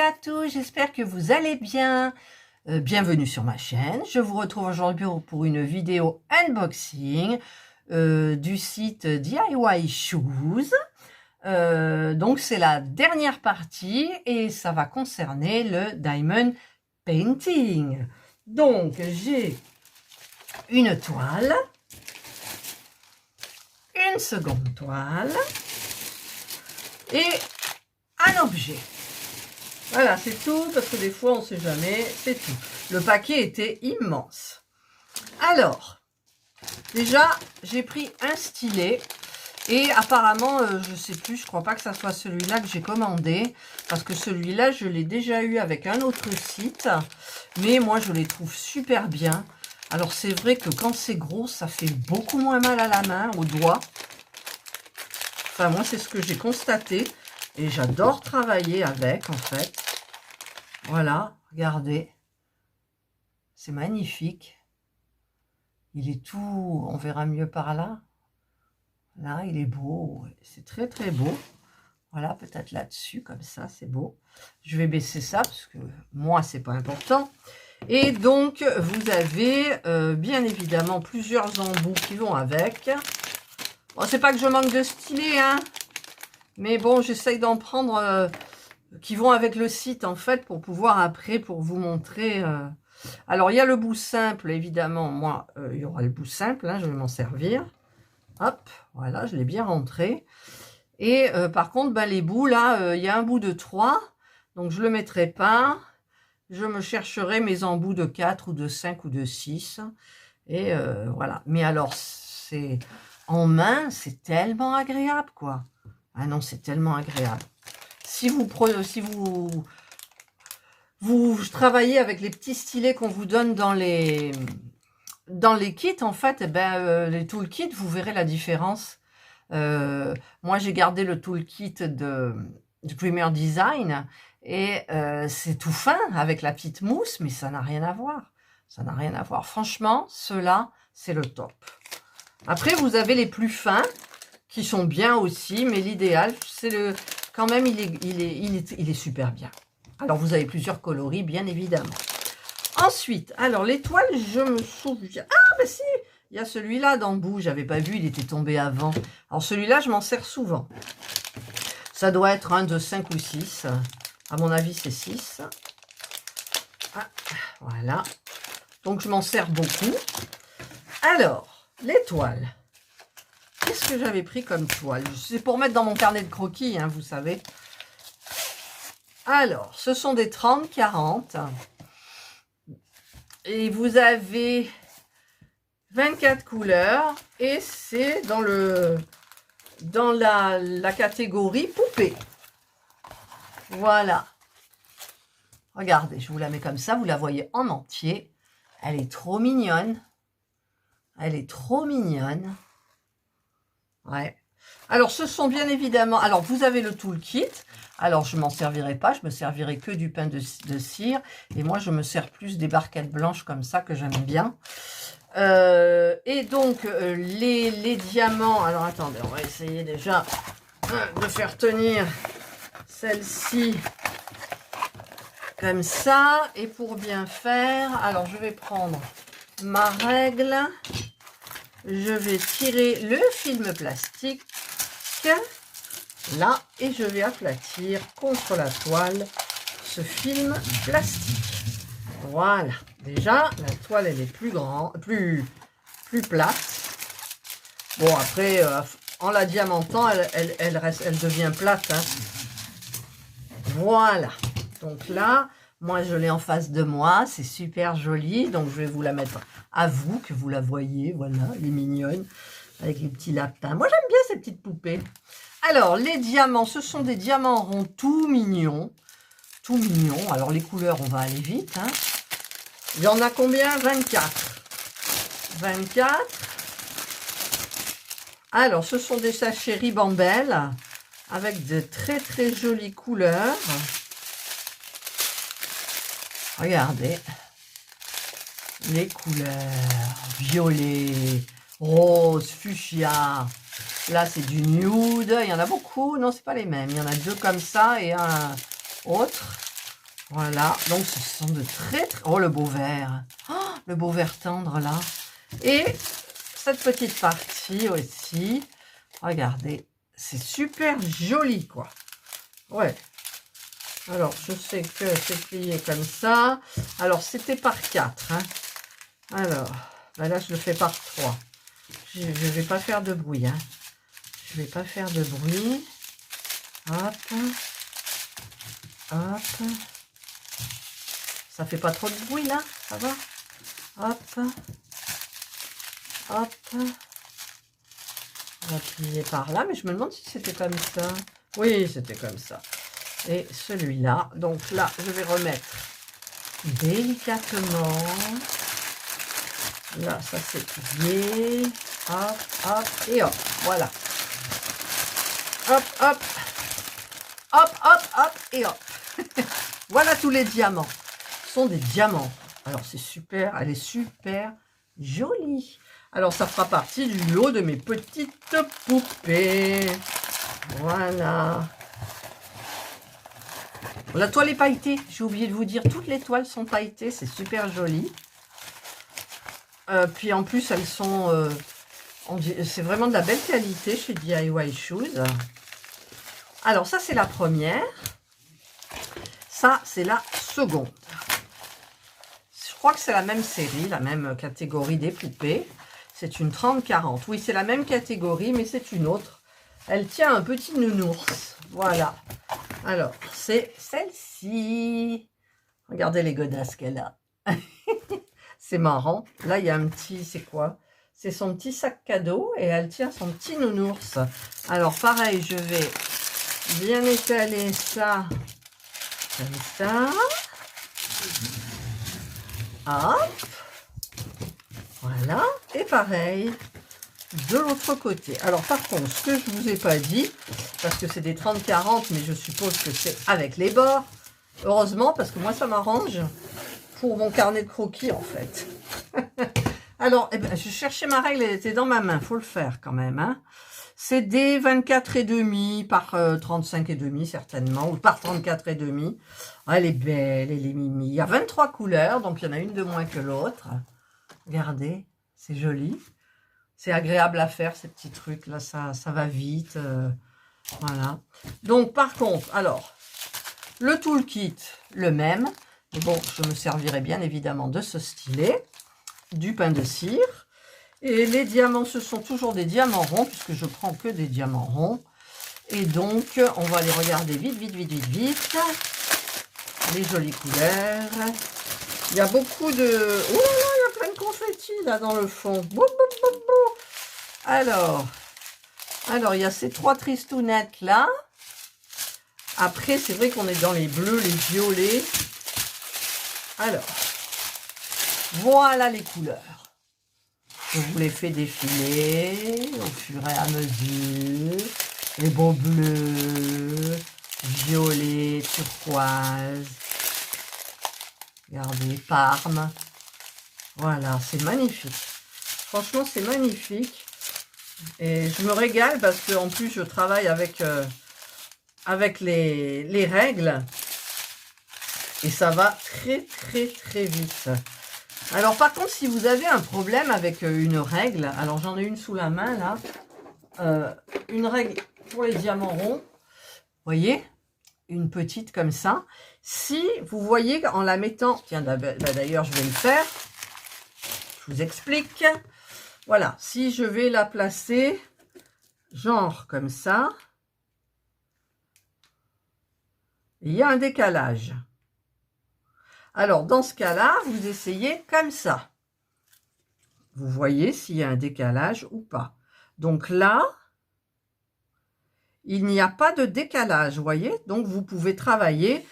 à tous, j'espère que vous allez bien. Bienvenue sur ma chaîne. Je vous retrouve aujourd'hui pour une vidéo unboxing du site DIY Shoes. Donc c'est la dernière partie et ça va concerner le Diamond Painting. Donc j'ai une toile, une seconde toile et un objet. Voilà, c'est tout, parce que des fois, on ne sait jamais, c'est tout. Le paquet était immense. Alors, déjà, j'ai pris un stylet. Et apparemment, je ne sais plus, je ne crois pas que ça soit celui-là que j'ai commandé. Parce que celui-là, je l'ai déjà eu avec un autre site. Mais moi, je les trouve super bien. Alors, c'est vrai que quand c'est gros, ça fait beaucoup moins mal à la main, aux doigts. Enfin, moi, c'est ce que j'ai constaté. Et j'adore travailler avec, en fait. Voilà, regardez. C'est magnifique. Il est tout... On verra mieux par là. Là, il est beau. C'est très, très beau. Voilà, peut-être là-dessus, comme ça, c'est beau. Je vais baisser ça, parce que moi, c'est pas important. Et donc, vous avez, bien évidemment, plusieurs embouts qui vont avec. Bon, c'est pas que je manque de stylet, hein. Mais bon, j'essaye d'en prendre qui vont avec le site, en fait, pour pouvoir après, pour vous montrer. Alors, il y a le bout simple, évidemment. Moi, il y aura le bout simple, hein, je vais m'en servir. Hop, voilà, je l'ai bien rentré. Et par contre, ben, les bouts, là, il y a un bout de 3. Donc, je ne le mettrai pas. Je me chercherai mes embouts de 4 ou de 5 ou de 6. Et voilà. Mais alors, c'est en main, c'est tellement agréable, quoi. Ah non, c'est tellement agréable. Si vous travaillez avec les petits stylets qu'on vous donne dans les kits, en fait, eh ben, les toolkits, vous verrez la différence. Moi, j'ai gardé le toolkit du Premier Design et c'est tout fin avec la petite mousse, mais ça n'a rien à voir. Ça n'a rien à voir. Franchement, ceux-là, c'est le top. Après, vous avez les plus fins qui sont bien aussi, mais l'idéal, c'est le... Quand même, il est super bien. Alors, vous avez plusieurs coloris, bien évidemment. Ensuite, alors, l'étoile, je me souviens... Ah, ben si, il y a celui-là d'embout, j'avais pas vu, il était tombé avant. Alors, celui-là, je m'en sers souvent. Ça doit être un de 5 ou 6. À mon avis, c'est 6. Ah, voilà. Donc, je m'en sers beaucoup. Alors, l'étoile. Qu'est-ce que j'avais pris comme toile? C'est pour mettre dans mon carnet de croquis, hein, vous savez. Alors, ce sont des 30-40. Et vous avez 24 couleurs. Et c'est dans la catégorie poupée. Voilà. Regardez, je vous la mets comme ça. Vous la voyez en entier. Elle est trop mignonne. Elle est trop mignonne. Ouais. Alors, ce sont bien évidemment... Alors, vous avez le toolkit. Alors, je ne m'en servirai pas. Je me servirai que du pain de cire. Et moi, je me sers plus des barquettes blanches comme ça que j'aime bien. Et donc, les diamants... Alors, attendez, on va essayer déjà de faire tenir celle-ci comme ça. Et pour bien faire... Alors, je vais prendre ma règle... Je vais tirer le film plastique là et je vais aplatir contre la toile ce film plastique. Voilà, déjà la toile elle est plus grande, plus plate. Bon après en la diamantant elle devient plate. Hein. Voilà, donc là moi je l'ai en face de moi, c'est super joli, donc je vais vous la mettre à vous, que vous la voyez, voilà, elle est mignonne, avec les petits lapins. Moi j'aime bien ces petites poupées. Alors les diamants, ce sont des diamants ronds tout mignons, tout mignons. Alors les couleurs, on va aller vite. Hein. Il y en a combien? 24. 24. Alors ce sont des sachets Ribambelle, avec de très très jolies couleurs. Regardez les couleurs, violet, rose, fuchsia. Là, c'est du nude. Il y en a beaucoup. Non, c'est pas les mêmes. Il y en a deux comme ça et un autre. Voilà, donc ce sont de très... Oh, le beau vert. Oh, le beau vert tendre, là. Et cette petite partie aussi. Regardez, c'est super joli, quoi. Ouais. Alors, je sais que c'est plié comme ça. Alors, c'était par 4. Hein. Alors, ben là, je le fais par 3. Je ne vais pas faire de bruit. Hein. Je vais pas faire de bruit. Hop. Hop. Ça fait pas trop de bruit, là. Ça va? Hop. Hop. On va plier par là. Mais je me demande si c'était comme ça. Oui, c'était comme ça. Et celui-là. Donc là, je vais remettre délicatement. Là, ça c'est plié. Hop, hop, et hop. Voilà. Hop, hop. Hop, hop, hop, et hop. Voilà tous les diamants. Ce sont des diamants. Alors, c'est super. Elle est super jolie. Alors, ça fera partie du lot de mes petites poupées. Voilà. La toile est pailletée. J'ai oublié de vous dire, toutes les toiles sont pailletées. C'est super joli. Puis en plus, elles sont... c'est vraiment de la belle qualité chez DIY Shoes. Alors, ça, c'est la première. Ça, c'est la seconde. Je crois que c'est la même série, la même catégorie des poupées. C'est une 30-40. Oui, c'est la même catégorie, mais c'est une autre. Elle tient un petit nounours. Voilà. Alors, c'est celle-ci. Regardez les godasses qu'elle a. C'est marrant. Là, il y a un petit... C'est quoi? C'est son petit sac cadeau et elle tient son petit nounours. Alors, pareil, je vais bien étaler ça comme ça. Hop. Voilà. Et pareil, de l'autre côté. Alors, par contre, ce que je ne vous ai pas dit, parce que c'est des 30-40, mais je suppose que c'est avec les bords. Heureusement, parce que moi, ça m'arrange pour mon carnet de croquis, en fait. Alors, eh ben, je cherchais ma règle, elle était dans ma main. Faut le faire quand même. Hein. C'est des 24,5 par 35,5 certainement, ou par 34,5. Ah, elle est belle, elle est mimi. Il y a 23 couleurs, donc il y en a une de moins que l'autre. Regardez, c'est joli. C'est agréable à faire, ces petits trucs-là, ça va vite. Voilà. Donc, par contre, alors, le toolkit, le même. Mais bon, je me servirai bien évidemment de ce stylet, du pain de cire. Et les diamants, ce sont toujours des diamants ronds, puisque je prends que des diamants ronds. Et donc, on va les regarder vite, vite, vite, vite, vite. Les jolies couleurs. Il y a beaucoup de... Oh là là, il y a plein de confettis là dans le fond. Bou, bou, bou, bou. Alors, il y a ces 3 tristounettes là. Après, c'est vrai qu'on est dans les bleus, les violets. Alors, voilà les couleurs. Je vous les fais défiler au fur et à mesure. Les beaux bleus, violets, turquoise. Regardez, parme. Voilà, c'est magnifique. Franchement, c'est magnifique. Et je me régale parce qu'en plus, je travaille avec les règles. Et ça va très, très, très vite. Alors, par contre, si vous avez un problème avec une règle, alors j'en ai une sous la main, là. Une règle pour les diamants ronds. Vous voyez? Une petite comme ça. Si vous voyez en la mettant... Tiens, d'ailleurs, je vais le faire. Je vous explique. Voilà. Si je vais la placer, genre comme ça, il y a un décalage. Alors, dans ce cas-là, vous essayez comme ça. Vous voyez s'il y a un décalage ou pas. Donc là, il n'y a pas de décalage, vous voyez. Donc, vous pouvez travailler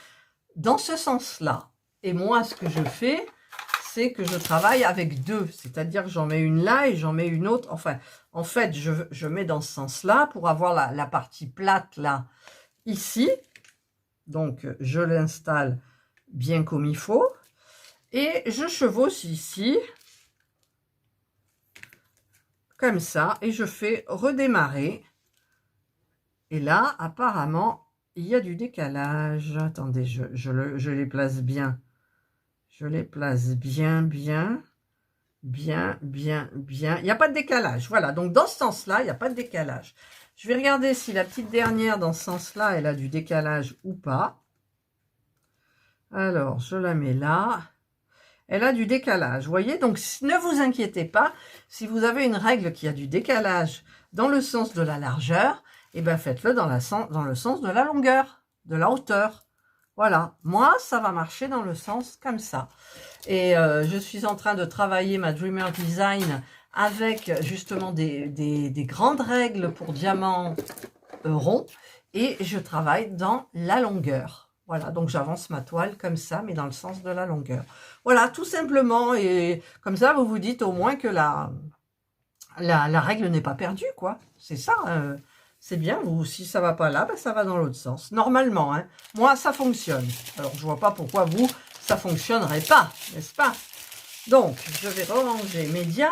dans ce sens-là. Et moi, ce que je fais, c'est que je travaille avec deux. C'est-à-dire que j'en mets une là et j'en mets une autre. Enfin, en fait, je mets dans ce sens-là pour avoir la partie plate là, ici. Donc, je l'installe bien comme il faut. Et je chevauche ici, comme ça, et je fais redémarrer. Et là, apparemment, il y a du décalage. Attendez, je les place bien. Je les place bien, bien. Bien, bien, bien. Il n'y a pas de décalage. Voilà, donc dans ce sens-là, il n'y a pas de décalage. Je vais regarder si la petite dernière, dans ce sens-là, elle a du décalage ou pas. Alors, je la mets là. Elle a du décalage, vous voyez. Donc, ne vous inquiétez pas. Si vous avez une règle qui a du décalage dans le sens de la largeur, eh bien, faites-le dans le sens de la longueur, de la hauteur. Voilà. Moi, ça va marcher dans le sens comme ça. Et je suis en train de travailler ma Dreamer Design avec justement des grandes règles pour diamants ronds. Et je travaille dans la longueur. Voilà, donc j'avance ma toile comme ça, mais dans le sens de la longueur. Voilà, tout simplement. Et comme ça, vous vous dites au moins que la règle n'est pas perdue, quoi. C'est ça, c'est bien. Ou si ça va pas là, ben, ça va dans l'autre sens. Normalement, hein. Moi, ça fonctionne. Alors, je vois pas pourquoi vous, ça fonctionnerait pas, n'est-ce pas? Donc, je vais ranger mes diams.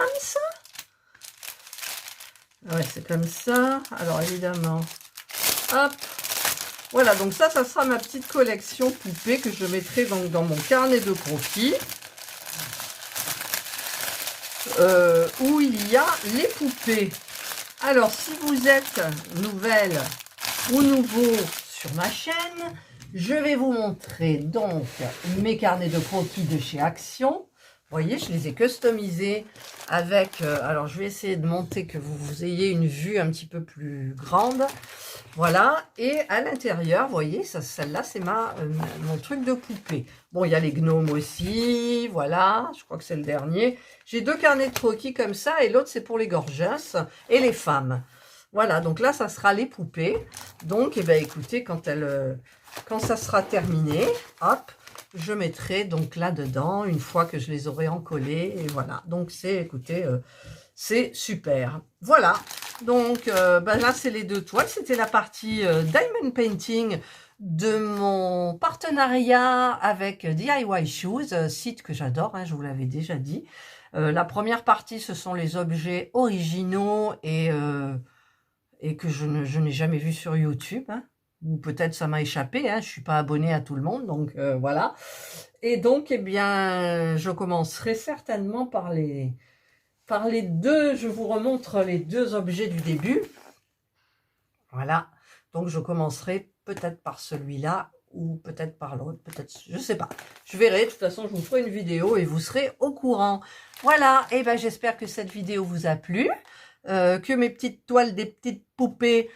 Ouais, c'est comme ça. Alors, évidemment, hop. Voilà, donc ça sera ma petite collection poupée que je mettrai donc dans mon carnet de croquis. Où il y a les poupées. Alors, si vous êtes nouvelle ou nouveau sur ma chaîne, je vais vous montrer donc mes carnets de croquis de chez Action. Vous voyez, je les ai customisés avec... alors, je vais essayer de monter que vous ayez une vue un petit peu plus grande. Voilà, et à l'intérieur, vous voyez, celle-là, c'est mon truc de poupée. Bon, il y a les gnomes aussi, voilà, je crois que c'est le dernier. J'ai 2 carnets de croquis comme ça, et l'autre, c'est pour les gorgeusses et les femmes. Voilà, donc là, ça sera les poupées. Donc, eh bien, écoutez, quand ça sera terminé, hop, je mettrai donc là-dedans, une fois que je les aurai encollés, et voilà. Donc, écoutez, c'est super. Voilà. Donc, ben là, c'est les 2 toiles. C'était la partie Diamond Painting de mon partenariat avec DIY Shoes, site que j'adore, hein, je vous l'avais déjà dit. La première partie, ce sont les objets originaux et que je n'ai jamais vu sur YouTube. Hein. Ou peut-être ça m'a échappé, hein, je ne suis pas abonnée à tout le monde, donc voilà. Et donc, eh bien, je commencerai certainement par les 2, je vous remontre les 2 objets du début. Voilà, donc je commencerai peut-être par celui-là ou peut-être par l'autre, peut-être, je sais pas. Je verrai, de toute façon, je vous ferai une vidéo et vous serez au courant. Voilà, et ben j'espère que cette vidéo vous a plu, que mes petites toiles des petites poupées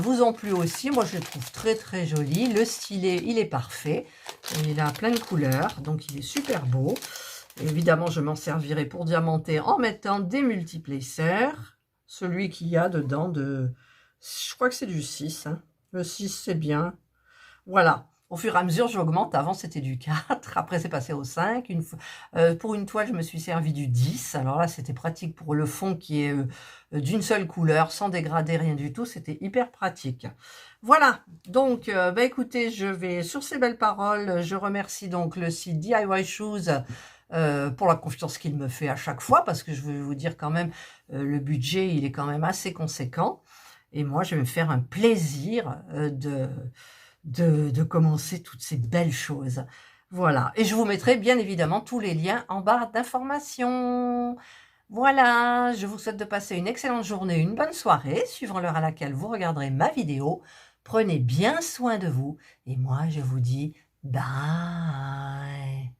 vous ont plu aussi. Moi, je les trouve très très jolies. Le stylet, il est parfait. Il a plein de couleurs, donc il est super beau. Évidemment, je m'en servirai pour diamanter en mettant des multiplacers. Celui qu'il y a dedans je crois que c'est du 6. Hein. Le 6, c'est bien. Voilà. Au fur et à mesure, j'augmente. Avant, c'était du 4. Après, c'est passé au 5. Pour une toile, je me suis servi du 10. Alors là, c'était pratique pour le fond qui est d'une seule couleur, sans dégrader, rien du tout. C'était hyper pratique. Voilà. Donc, bah, écoutez, je vais, sur ces belles paroles, je remercie donc le site DIY Shoes pour la confiance qu'il me fait à chaque fois, parce que je veux vous dire quand même, le budget, il est quand même assez conséquent. Et moi, je vais me faire un plaisir de commencer toutes ces belles choses. Voilà. Et je vous mettrai bien évidemment tous les liens en barre d'informations. Voilà. Je vous souhaite de passer une excellente journée, une bonne soirée, suivant l'heure à laquelle vous regarderez ma vidéo. Prenez bien soin de vous. Et moi, je vous dis bye.